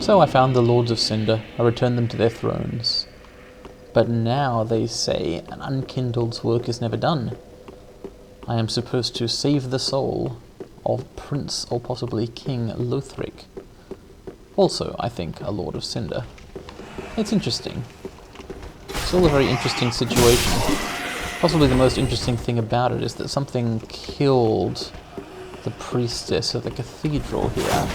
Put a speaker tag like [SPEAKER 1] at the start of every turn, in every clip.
[SPEAKER 1] So I found the Lords of Cinder. I returned them to their thrones. But now they say an unkindled's work is never done. I am supposed to save the soul of Prince or possibly King Lothric. Also, I think, a Lord of Cinder. It's interesting. It's all a very interesting situation. Possibly the most interesting thing about it is that something killed the priestess of the cathedral here.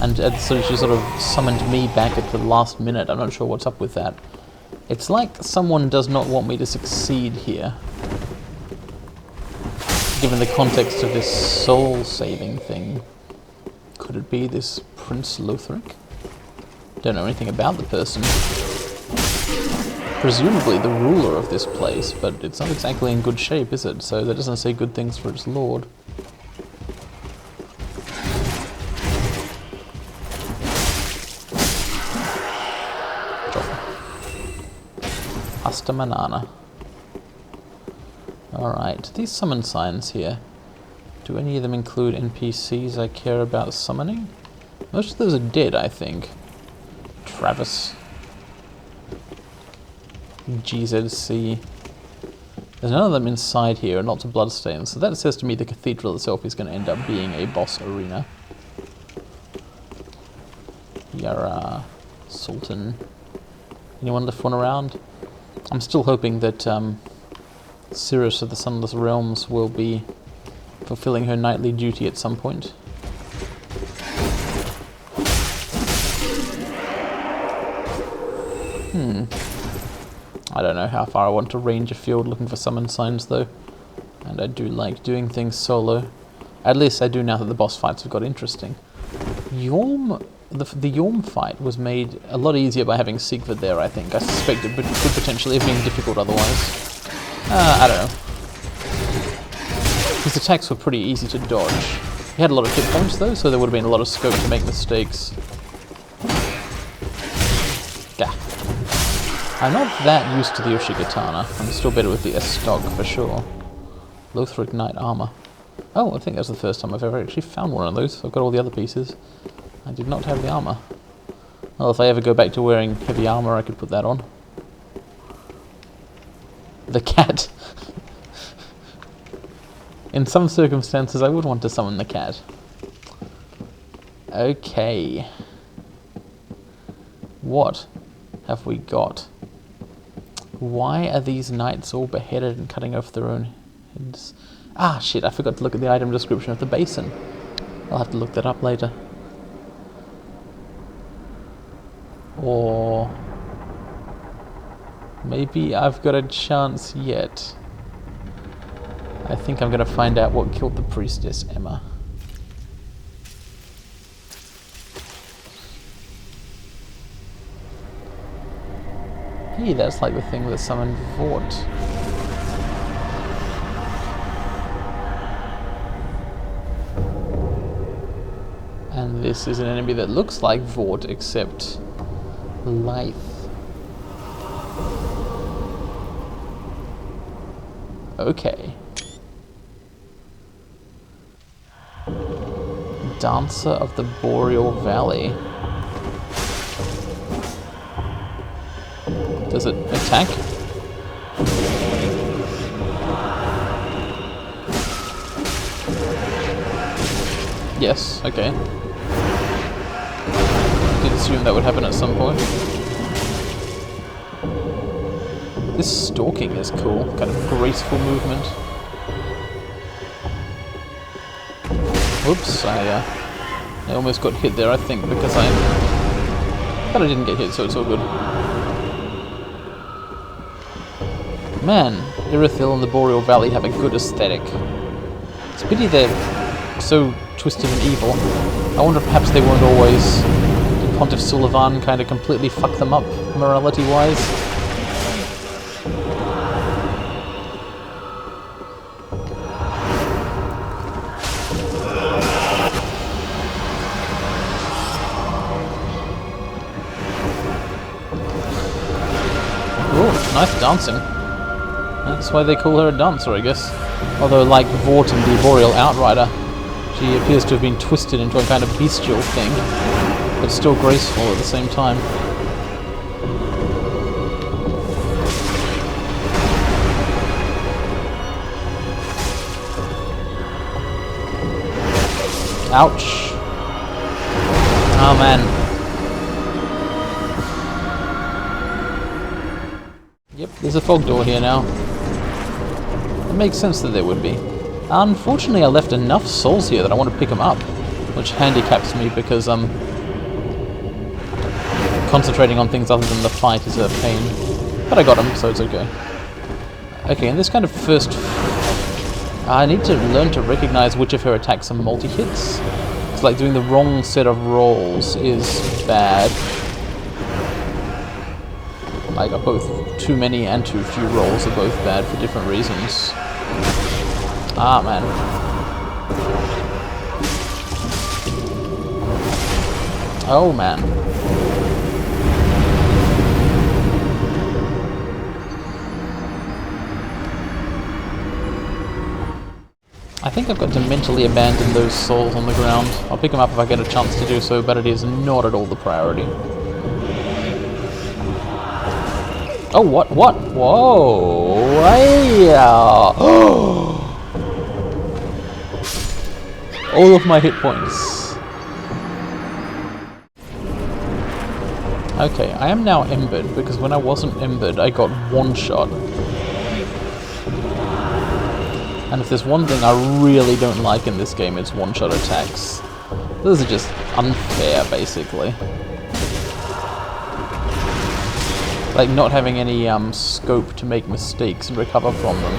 [SPEAKER 1] And so she sort of summoned me back at the last minute. I'm not sure what's up with that. It's like someone does not want me to succeed here. Given the context of this soul-saving thing. Could it be this Prince Lothric? Don't know anything about the person. Presumably the ruler of this place, but it's not exactly in good shape, is it? So that doesn't say good things for its lord. Manana. Alright, these summon signs here. Do any of them include NPCs I care about summoning? Most of those are dead, I think. Travis. GZC. There's none of them inside here, and lots of bloodstains. So that says to me the cathedral itself is going to end up being a boss arena. Yara. Sultan. Anyone left one around? I'm still hoping that Cirrus of the Sunless Realms will be fulfilling her nightly duty at some point. I don't know how far I want to range a field looking for summon signs though. And I do like doing things solo. At least I do now that the boss fights have got interesting. The Yorm fight was made a lot easier by having Siegfried there, I think. I suspect it could potentially have been difficult otherwise. I don't know. His attacks were pretty easy to dodge. He had a lot of hit points though, so there would have been a lot of scope to make mistakes. Gah. I'm not that used to the Yoshigatana. I'm still better with the S-Stock for sure. Lothric Knight Armor. Oh, I think that's the first time I've ever actually found one of those. I've got all the other pieces. I did not have the armor. Well, if I ever go back to wearing heavy armor, I could put that on. The cat. In some circumstances, I would want to summon the cat. Okay. What have we got? Why are these knights all beheaded and cutting off their own heads? Ah, shit, I forgot to look at the item description of the basin. I'll have to look that up later. Or maybe I've got a chance yet. I think I'm going to find out what killed the priestess, Emma. Hey, that's like the thing that summoned Vort. And this is an enemy that looks like Vort, except lithe. Okay. Dancer of the Boreal Valley. Does it attack? Yes, okay. I did assume that would happen at some point. This stalking is cool, kind of graceful movement. Whoops, I almost got hit there, I think, because but I didn't get hit, so it's all good. Man, Irithyll and the Boreal Valley have a good aesthetic. It's a pity they're so twisted and evil. I wonder if perhaps they weren't always... Did Pontiff Sullivan kind of completely fuck them up, morality-wise? Nice dancing. That's why they call her a dancer, I guess. Although, like Vort and the Boreal Outrider, she appears to have been twisted into a kind of bestial thing. but still graceful at the same time. Ouch. Oh man. Yep, there's a fog door here now. It makes sense that there would be. Unfortunately, I left enough souls here that I want to pick them up, which handicaps me because concentrating on things other than the fight is a pain. But I got them, so it's okay. Okay, in this kind of first... I need to learn to recognize which of her attacks are multi-hits. It's like doing the wrong set of rolls is bad. I got both too many and too few rolls are both bad for different reasons. Ah, man. Oh, man. I think I've got to mentally abandon those souls on the ground. I'll pick them up if I get a chance to do so, but it is not at all the priority. Oh, what? What? Whoa! All of my hit points. Okay, I am now embered, because when I wasn't embered, I got one shot. And if there's one thing I really don't like in this game, it's one-shot attacks. Those are just unfair, basically. Like not having any scope to make mistakes and recover from them.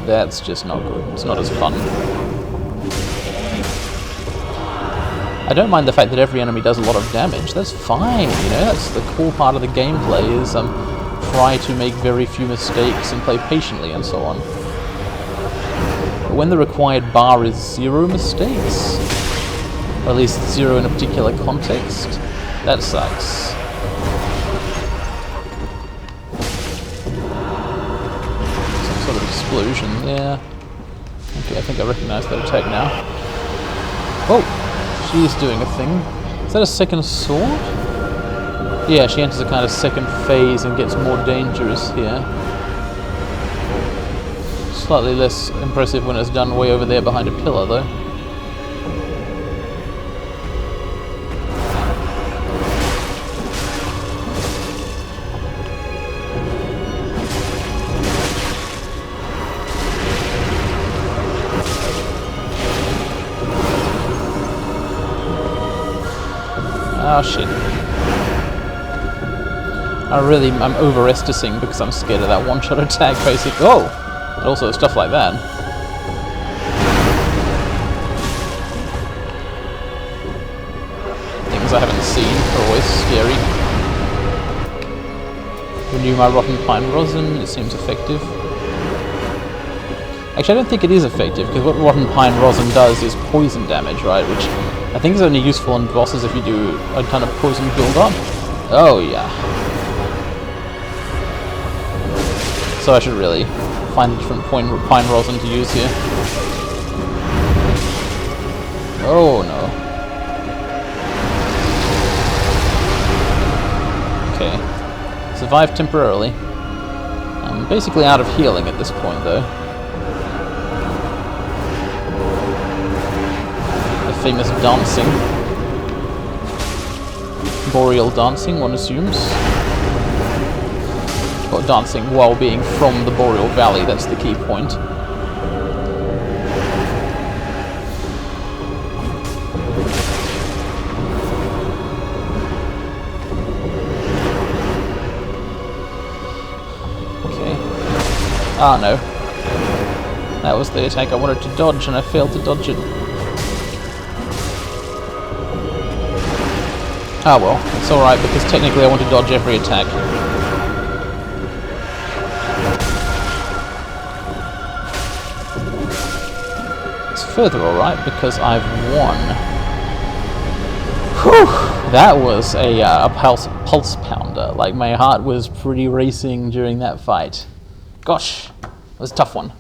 [SPEAKER 1] That's just not good. It's not as fun. I don't mind the fact that every enemy does a lot of damage. That's fine, you know, that's the cool part of the gameplay is try to make very few mistakes and play patiently and so on. But when the required bar is 0 mistakes, or at least 0 in a particular context, that sucks. Some sort of explosion there. Okay, I think I recognize that attack now. Oh! She's doing a thing. Is that a second sword? Yeah, she enters a kind of second phase and gets more dangerous here. Slightly less impressive when it's done way over there behind a pillar, though. Oh shit. I'm over-esticing because I'm scared of that one-shot attack, basically. Oh! And also stuff like that. Things I haven't seen are always scary. Renew my rotten pine rosin, it seems effective. Actually, I don't think it is effective, because what rotten pine rosin does is poison damage, right? Which I think is only useful on bosses if you do a ton of poison build-up. Oh, yeah. So I should really find a different pine rosin to use here. Oh, no. Okay. Survive temporarily. I'm basically out of healing at this point, though. Famous dancing. Boreal dancing, one assumes. Or dancing while being from the Boreal Valley, that's the key point. Okay. Ah, no. That was the attack I wanted to dodge, and I failed to dodge it. Ah well, it's alright because technically I want to dodge every attack. It's further alright because I've won. Whew! That was a pulse pounder. Like, my heart was pretty racing during that fight. Gosh, it was a tough one.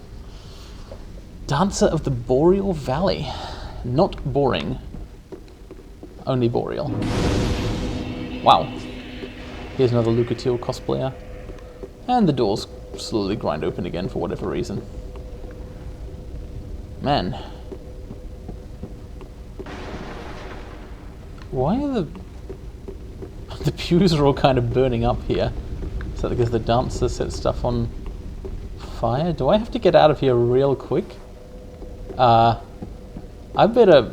[SPEAKER 1] Dancer of the Boreal Valley. Not boring. Only Boreal. Wow. Here's another Lucatiel cosplayer. And the doors slowly grind open again for whatever reason. Man. Why are the pews are all kind of burning up here? Is that because the dancer set stuff on fire? Do I have to get out of here real quick? I better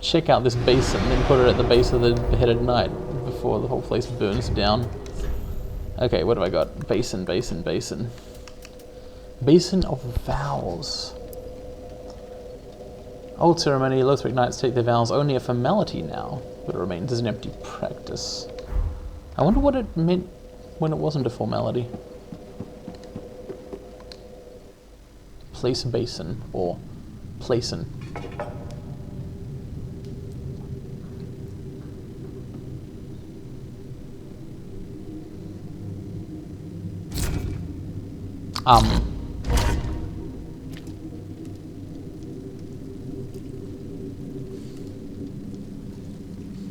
[SPEAKER 1] check out this basin and then put it at the base of the beheaded knight before the whole place burns down. Okay, what have I got? Basin, basin, basin. Basin of vows. Old ceremony, Lothric knights take their vows only a formality now, but it remains as an empty practice. I wonder what it meant when it wasn't a formality. Place basin, or placin.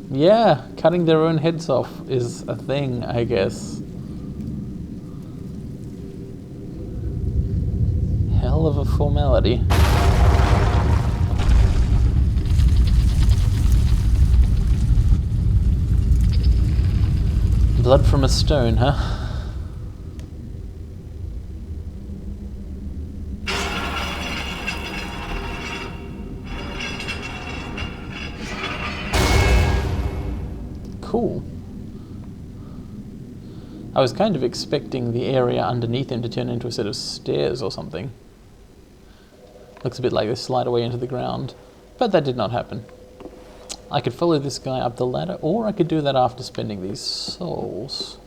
[SPEAKER 1] Yeah, cutting their own heads off is a thing, I guess. Hell of a formality. Blood from a stone, huh? Cool. I was kind of expecting the area underneath him to turn into a set of stairs or something. Looks a bit like they slide away into the ground, but that did not happen. I could follow this guy up the ladder, or I could do that after spending these souls.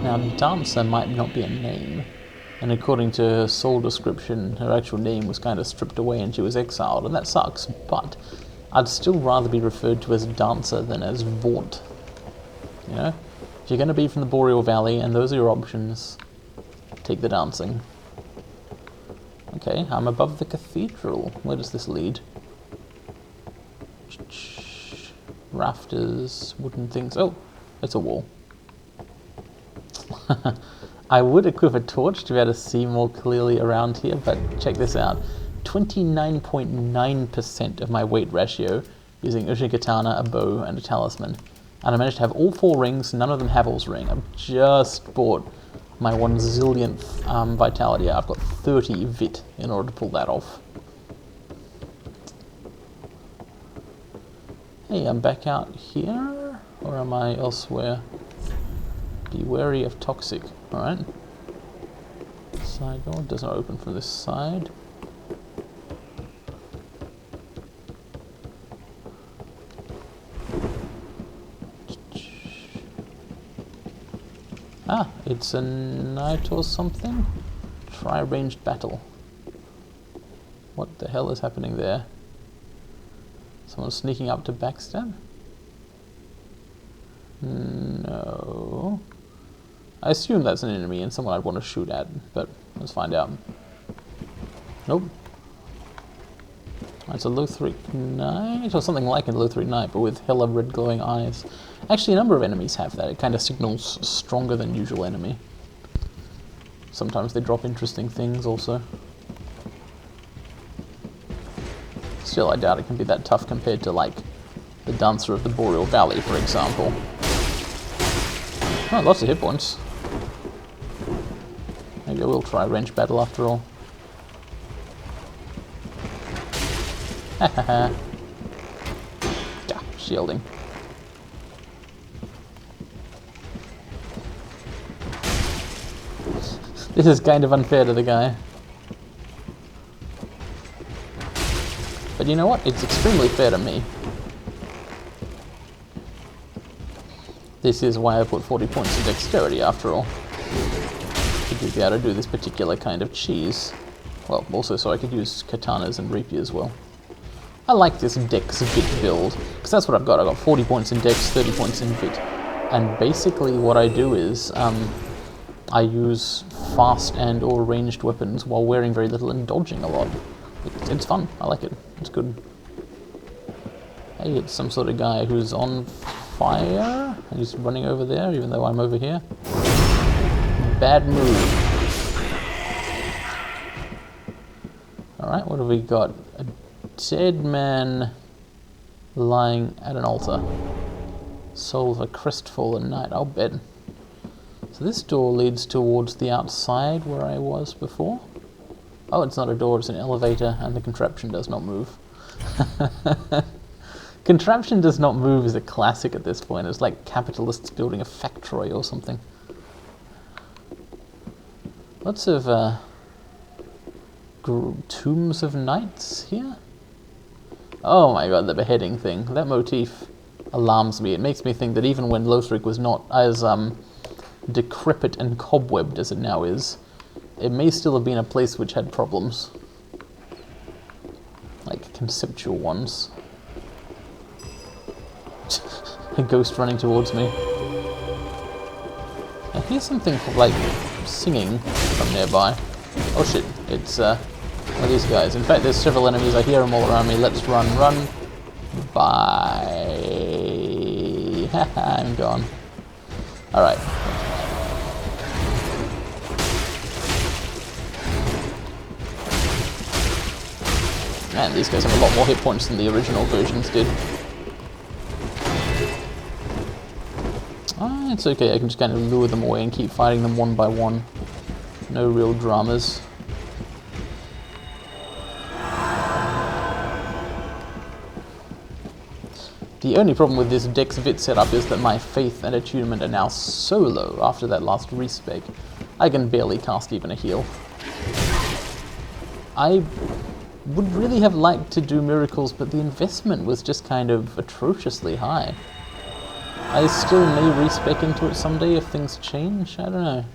[SPEAKER 1] Now, Dancer might not be a name, and according to her soul description, her actual name was kind of stripped away and she was exiled, and that sucks, but I'd still rather be referred to as Dancer than as Vaunt. You know? If you're going to be from the Boreal Valley, and those are your options, take the dancing. Okay, I'm above the cathedral. Where does this lead? Rafters, wooden things. Oh, it's a wall. I would equip a torch to be able to see more clearly around here, but check this out. 29.9% of my weight ratio using Ushin Katana, a bow, and a talisman. And I managed to have all 4 rings, none of them Havel's ring. I've just bought my 1 zillionth vitality. I've got 30 vit in order to pull that off. Hey, I'm back out here, or am I elsewhere? Be wary of toxic. Alright. Side door does not open from this side. Ah, it's a knight or something? Try ranged battle. What the hell is happening there? Someone sneaking up to backstab? No. I assume that's an enemy and someone I'd want to shoot at, but let's find out. Nope. It's a Lothric knight, or something like a Lothric knight, but with hella red glowing eyes. Actually, a number of enemies have that. It kind of signals stronger than usual enemy. Sometimes they drop interesting things also. Still, I doubt it can be that tough compared to, like, the Dancer of the Boreal Valley, for example. Oh, lots of hit points. Maybe I will try ranged battle after all. Hahaha. Yeah, shielding. This is kind of unfair to the guy. But you know what? It's extremely fair to me. This is why I put 40 points in dexterity after all. To be able to do this particular kind of cheese. Well, also so I could use katanas and rapier as well. I like this dex vit build, because that's what I've got. I've got 40 points in dex, 30 points in vit. And basically what I do is, I use fast and or ranged weapons while wearing very little and dodging a lot. It's fun. I like it. It's good. Hey, it's some sort of guy who's on fire. And he's running over there, even though I'm over here. Bad move. Alright, what have we got? A dead man lying at an altar. Soul of a crestfallen knight, I'll bet. So this door leads towards the outside where I was before. Oh, it's not a door, it's an elevator, and the contraption does not move. Contraption does not move is a classic at this point. It's like capitalists building a factory or something. Lots of tombs of knights here. Oh my god, the beheading thing. That motif alarms me. It makes me think that even when Lothric was not as decrepit and cobwebbed as it now is, it may still have been a place which had problems. Like conceptual ones. A ghost running towards me. I hear something like singing from nearby. Oh shit, it's one of these guys. In fact, there's several enemies. I hear them all around me. Let's run, run. Bye. Haha, I'm gone. Alright. Man, these guys have a lot more hit points than the original versions did. Ah, it's okay, I can just kind of lure them away and keep fighting them one by one. No real dramas. The only problem with this Dex Vit setup is that my faith and attunement are now so low after that last respec. I can barely cast even a heal. I would really have liked to do miracles, but the investment was just kind of atrociously high. I still may respec into it someday if things change, I don't know.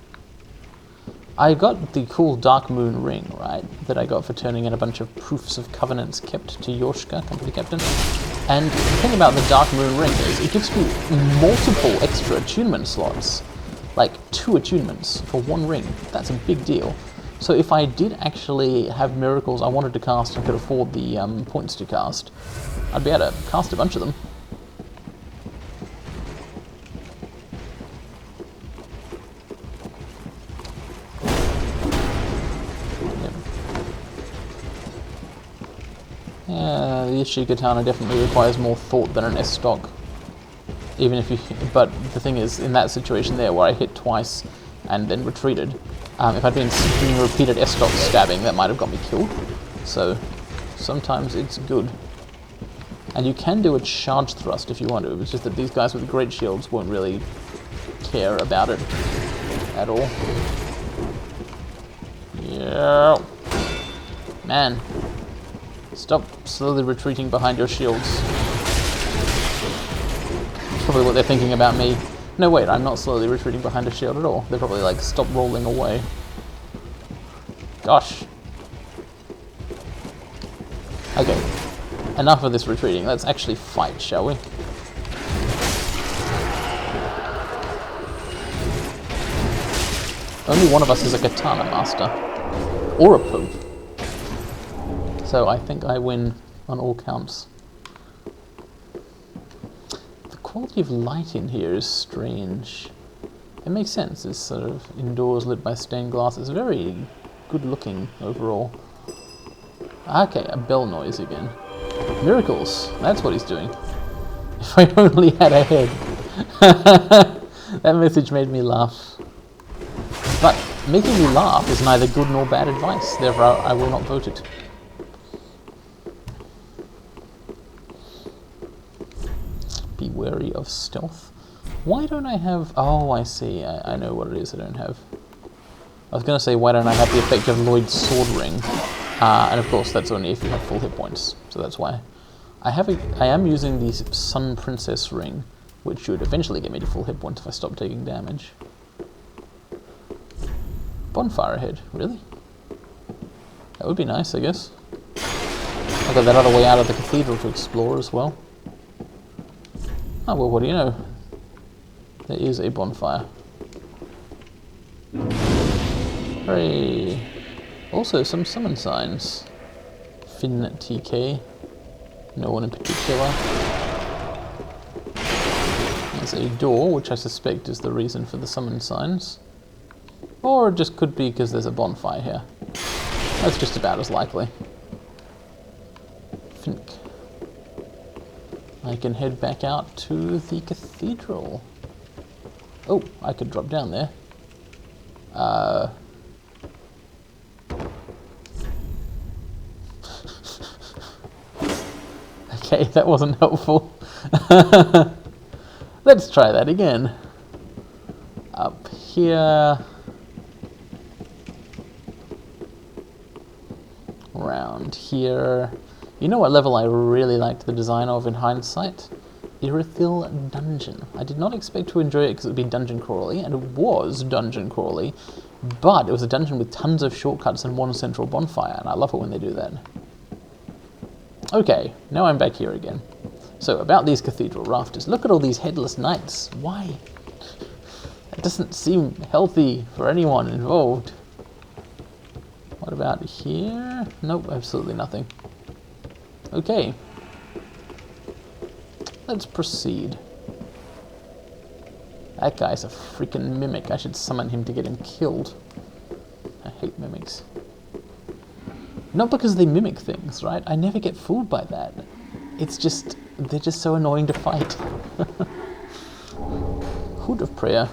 [SPEAKER 1] I got the cool Dark Moon ring, right, that I got for turning in a bunch of proofs of covenants kept to Yorshka, company captain. And the thing about the Dark Moon ring is it gives me multiple extra attunement slots. Like 2 attunements for 1 ring. That's a big deal. So if I did actually have miracles I wanted to cast and could afford the points to cast, I'd be able to cast a bunch of them. Yeah, the Ishi Katana definitely requires more thought than an S-stock. Even if you, but the thing is, in that situation there where I hit twice and then retreated, if I'd been doing repeated S-stock stabbing, that might have got me killed. So sometimes it's good. And you can do a charge thrust if you want to. It's just that these guys with great shields won't really care about it at all. Yeah, man. Stop slowly retreating behind your shields. Probably what they're thinking about me. No, wait, I'm not slowly retreating behind a shield at all. They're probably like, stop rolling away. Gosh. Okay. Enough of this retreating. Let's actually fight, shall we? Only one of us is a katana master. Or a pope. So I think I win on all counts. The quality of light in here is strange. It makes sense. It's sort of indoors lit by stained glass. It's very good looking overall. Okay, a bell noise again. Miracles. That's what he's doing. If I only had a head. That message made me laugh. But making me laugh is neither good nor bad advice. Therefore, I will not vote it. Be wary of stealth. Why don't I have... Oh, I see. I know what it is I don't have. I was going to say, why don't I have the effect of Lloyd's sword ring? And of course, that's only if you have full hit points. So that's why. I am using the Sun Princess ring, which should eventually get me to full hit points if I stop taking damage. Bonfire ahead, really? That would be nice, I guess. I've got that other way out of the cathedral to explore as well. Oh, well, what do you know? There is a bonfire. Hooray! Also, some summon signs. Finn TK. No one in particular. There's a door, which I suspect is the reason for the summon signs. Or it just could be because there's a bonfire here. That's just about as likely. Think. I can head back out to the cathedral. Oh, I could drop down there. Okay, that wasn't helpful. Let's try that again. Up here. Around here. You know what level I really liked the design of in hindsight? Irithil Dungeon. I did not expect to enjoy it because it would be dungeon crawly, and it was dungeon crawly, but it was a dungeon with tons of shortcuts and one central bonfire, and I love it when they do that. Okay, now I'm back here again. So, about these cathedral rafters. Look at all these headless knights. Why? It doesn't seem healthy for anyone involved. What about here? Nope, absolutely nothing. Okay. Let's proceed. That guy's a freaking mimic. I should summon him to get him killed. I hate mimics. Not because they mimic things, right? I never get fooled by that. It's just, they're just so annoying to fight. Hood of prayer,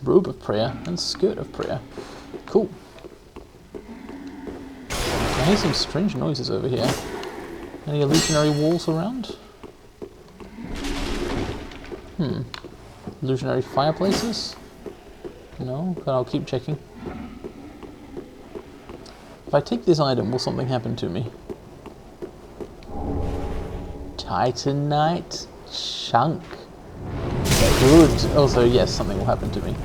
[SPEAKER 1] robe of prayer, and skirt of prayer. Cool. I hear some strange noises over here. Any illusionary walls around? Illusionary fireplaces? No, but I'll keep checking. If I take this item, will something happen to me? Titanite chunk. Good. Also, yes, something will happen to me.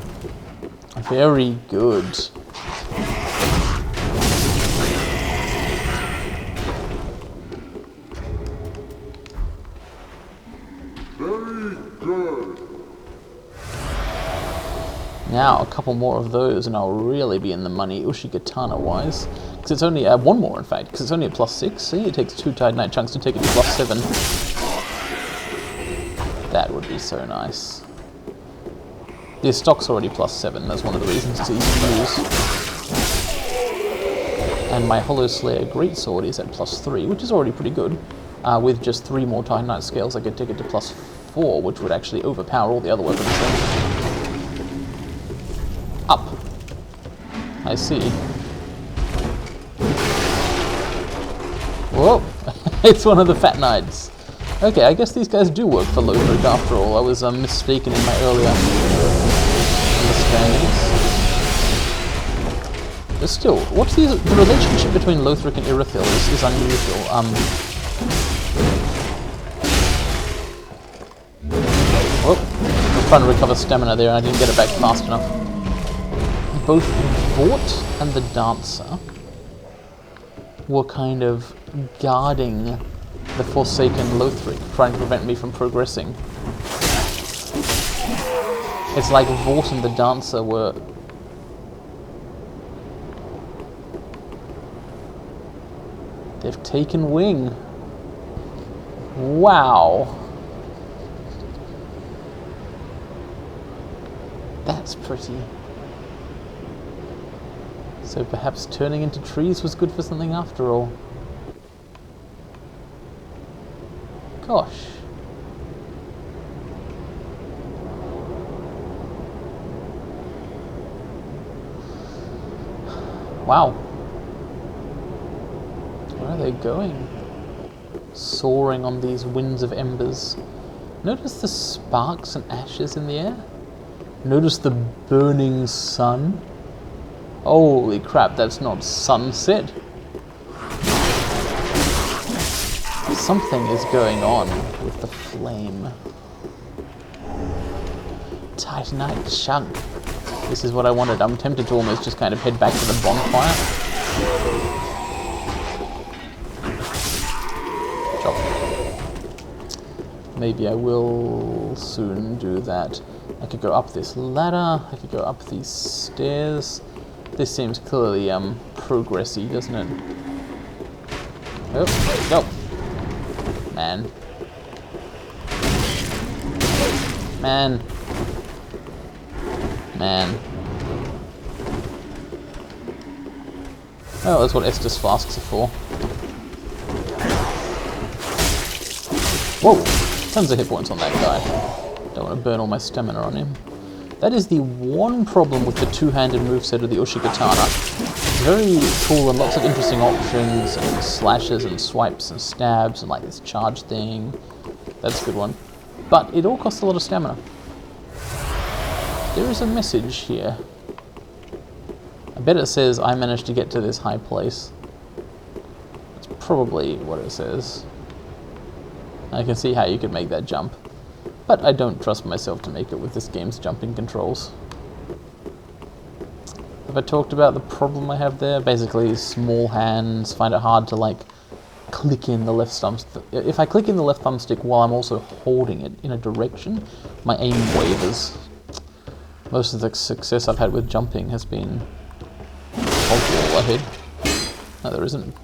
[SPEAKER 1] Very good.
[SPEAKER 2] Very good.
[SPEAKER 1] Now, a couple more of those and I'll really be in the money, Ushikatana wise. Because it's only, one more in fact, because it's only a +6. See, it takes 2 Titanite chunks to take it to +7. That would be so nice. The stock's already +7, that's one of the reasons it's easy to use. And my Hollow Slayer Greatsword is at +3, which is already pretty good. With just 3 more Titanite scales, I could take it to +4, which would actually overpower all the other weapons. Up. I see. Whoa! It's one of the Fat Knights. Okay, I guess these guys do work for Lothric after all. I was mistaken in my earlier understandings. But still, what's the relationship between Lothric and Irithil is unusual. Whoop. I was trying to recover stamina there and I didn't get it back fast enough. Both Vort and the Dancer were kind of guarding the Forsaken Lothric, trying to prevent me from progressing. It's like Vort and the Dancer were... They've taken wing. Wow. That's pretty. So perhaps turning into trees was good for something after all. Gosh. Wow. Where are they going? Soaring on these winds of embers. Notice the sparks and ashes in the air? Notice the burning sun? Holy crap, that's not sunset. Something is going on with the flame. Titanite chunk. This is what I wanted. I'm tempted to almost just kind of head back to the bonfire. Chop. Maybe I will soon do that. I could go up this ladder. I could go up these stairs. This seems clearly progressy, doesn't it? Oh, go. Man. Man. Man. Oh, that's what Estus flasks are for. Whoa! Tons of hit points on that guy. Don't want to burn all my stamina on him. That is the one problem with the two-handed moveset of the Ushikatana. It's very cool and lots of interesting options and slashes and swipes and stabs and like this charge thing. That's a good one. But it all costs a lot of stamina. There is a message here. I bet it says I managed to get to this high place. That's probably what it says. I can see how you could make that jump. But I don't trust myself to make it with this game's jumping controls. Have I talked about the problem I have there? Basically, small hands find it hard to like click in the left thumbstick. If I click in the left thumbstick while I'm also holding it in a direction, my aim wavers. Most of the success I've had with jumping has been wall ahead. No, there isn't.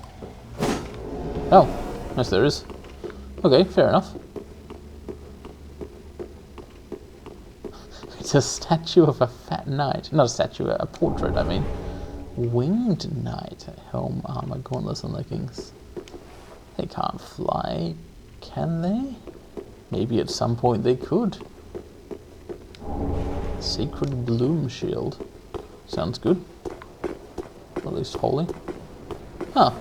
[SPEAKER 1] Oh, yes there is. Okay, fair enough. It's a statue of a fat knight. Not a statue, a portrait, I mean. Winged knight. Helm, armor, gauntlets, and leggings. They can't fly, can they? Maybe at some point they could. Sacred bloom shield. Sounds good. At least holy. Huh.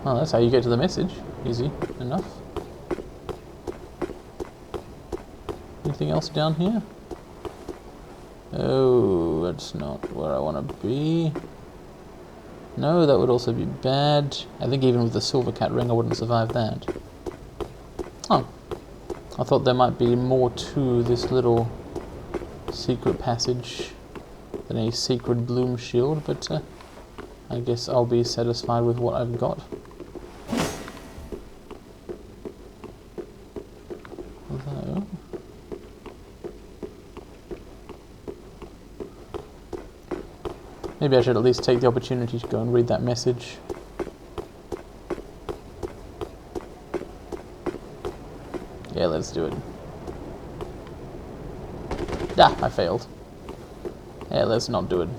[SPEAKER 1] Well, that's how you get to the message. Easy enough. Anything else down here? Oh, that's not where I want to be. No, that would also be bad. I think even with the silver cat ring I wouldn't survive that. Oh. I thought there might be more to this little secret passage than a sacred bloom shield, but I guess I'll be satisfied with what I've got. Although... maybe I should at least take the opportunity to go and read that message. Yeah, let's do it. Ah, I failed. Yeah, let's not do it.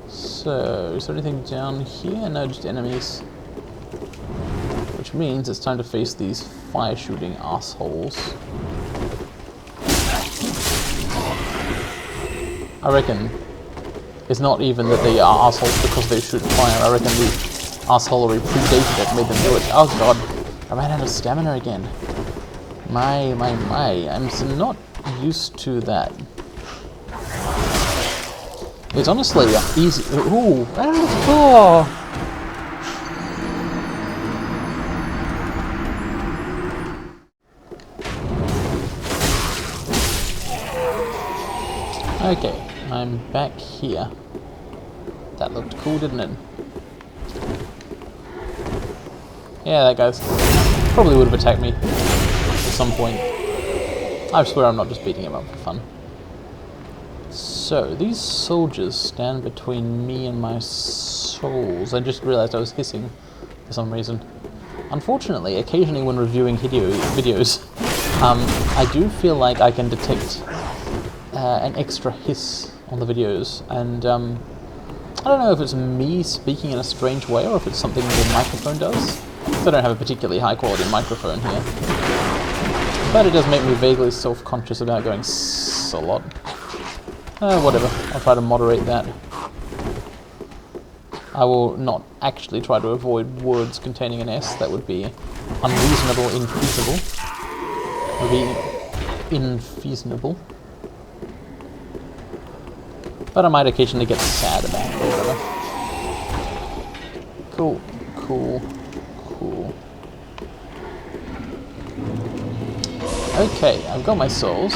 [SPEAKER 1] So, is there anything down here? No, just enemies. Which means it's time to face these fire-shooting assholes. I reckon it's not even that they are assholes because they shoot fire. I reckon the assholery predated it, made them do it. Oh god, I ran out of stamina again. My, I'm not used to that. It's honestly easy. Ooh, oh. Okay, I'm back here. That looked cool, didn't it? Yeah, that guy's probably would have attacked me at some point. I swear I'm not just beating him up for fun. So, these soldiers stand between me and my souls. I just realized I was hissing for some reason. Unfortunately, occasionally when reviewing videos, I do feel like I can detect an extra hiss on the videos, and I don't know if it's me speaking in a strange way or if it's something the microphone does. I don't have a particularly high quality microphone here, but it does make me vaguely self-conscious about going a lot. Whatever, I'll try to moderate that. I will not actually try to avoid words containing an S. That would be unreasonable, infeasible. It would be infeasible. But I might occasionally get sad about it or whatever. Cool, cool, cool. Okay, I've got my souls.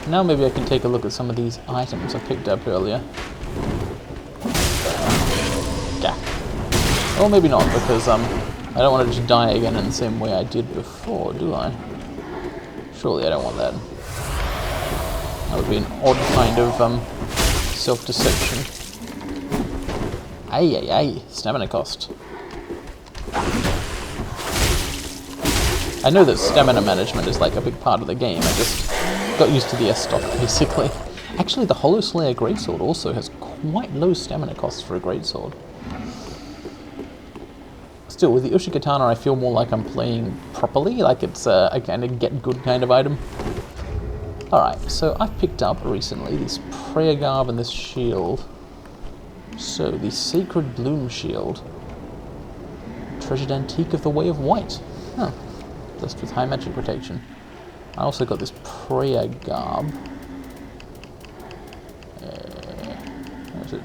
[SPEAKER 1] Now maybe I can take a look at some of these items I picked up earlier. Yeah. Or maybe not, because I don't want to just die again in the same way I did before, do I? Surely I don't want that. That would be an odd kind of self-deception. Ay, stamina cost. I know that stamina management is like a big part of the game, I just got used to the S stock basically. Actually, the Hollow Slayer Greatsword also has quite low stamina costs for a Greatsword. Still, with the Ushikatana I feel more like I'm playing properly, like it's a kind of get good kind of item. Alright, so I've picked up recently this prayer garb and this shield. So, the Sacred Bloom Shield. Treasured Antique of the Way of White. Huh. Blessed with high magic protection. I also got this prayer garb. What is it?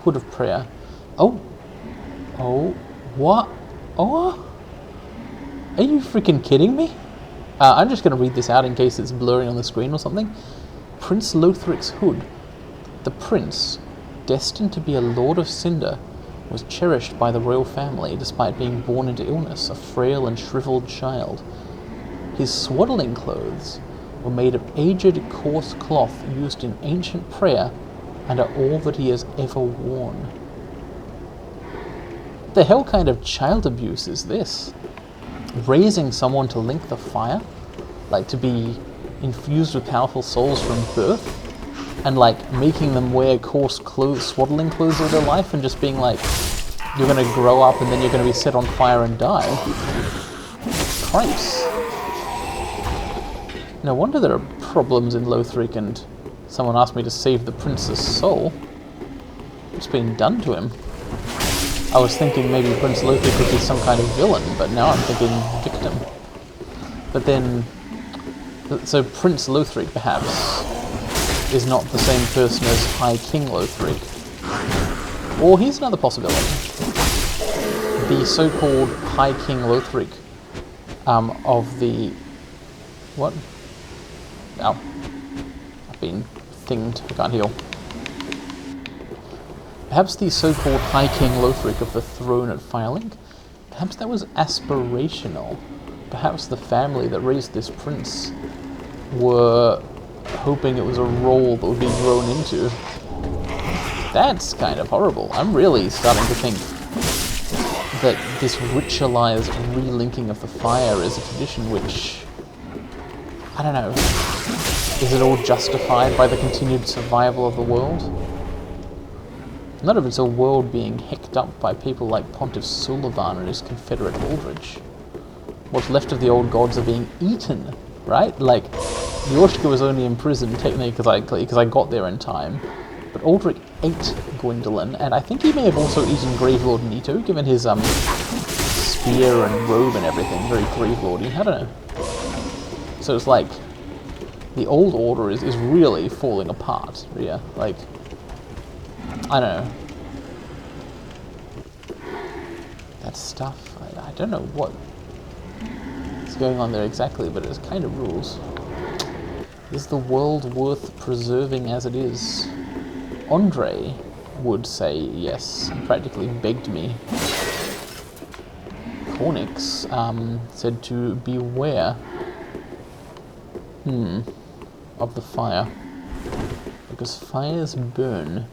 [SPEAKER 1] Hood of Prayer. Oh! Oh, what? Oh! Are you freaking kidding me? I'm just going to read this out in case it's blurry on the screen or something. Prince Lothric's hood. The prince, destined to be a Lord of Cinder, was cherished by the royal family despite being born into illness, a frail and shriveled child. His swaddling clothes were made of aged coarse cloth used in ancient prayer and are all that he has ever worn. The hell kind of child abuse is this? Raising someone to link the fire? Like to be infused with powerful souls from birth? And like making them wear coarse clothes, swaddling clothes all their life and just being like, you're gonna grow up and then you're gonna be set on fire and die? Christ. No wonder there are problems in Lothric and someone asked me to save the prince's soul. What's been done to him? I was thinking maybe Prince Lothric would be some kind of villain, but now I'm thinking victim. But then, so Prince Lothric perhaps is not the same person as High King Lothric. Or here's another possibility. The so-called High King Lothric of the... What? Ow. I've been thinged, I can't heal. Perhaps the so-called High King Lothric of the throne at Firelink? Perhaps that was aspirational. Perhaps the family that raised this prince were hoping it was a role that would be grown into. That's kind of horrible. I'm really starting to think that this ritualized relinking of the fire is a tradition which... I don't know. Is it all justified by the continued survival of the world? None of it's a world being hecked up by people like Pontiff Sullivan and his confederate Aldrich. What's left of the old gods are being eaten, right? Like, Yorshka was only imprisoned technically because I got there in time, but Aldrich ate Gwyndolin, and I think he may have also eaten Gravelord Nito, given his spear and robe and everything, very Gravelordy. I don't know. So it's like, the old order is really falling apart, yeah, like, I don't know. That stuff, I don't know what is going on there exactly, but it kind of rules. Is the world worth preserving as it is? Andre would say yes, and practically begged me. Cornix said to beware of the fire. Because fires burn,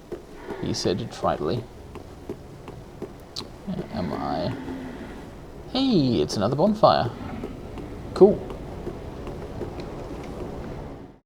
[SPEAKER 1] he said tritely. Where am I? Hey, it's another bonfire. Cool.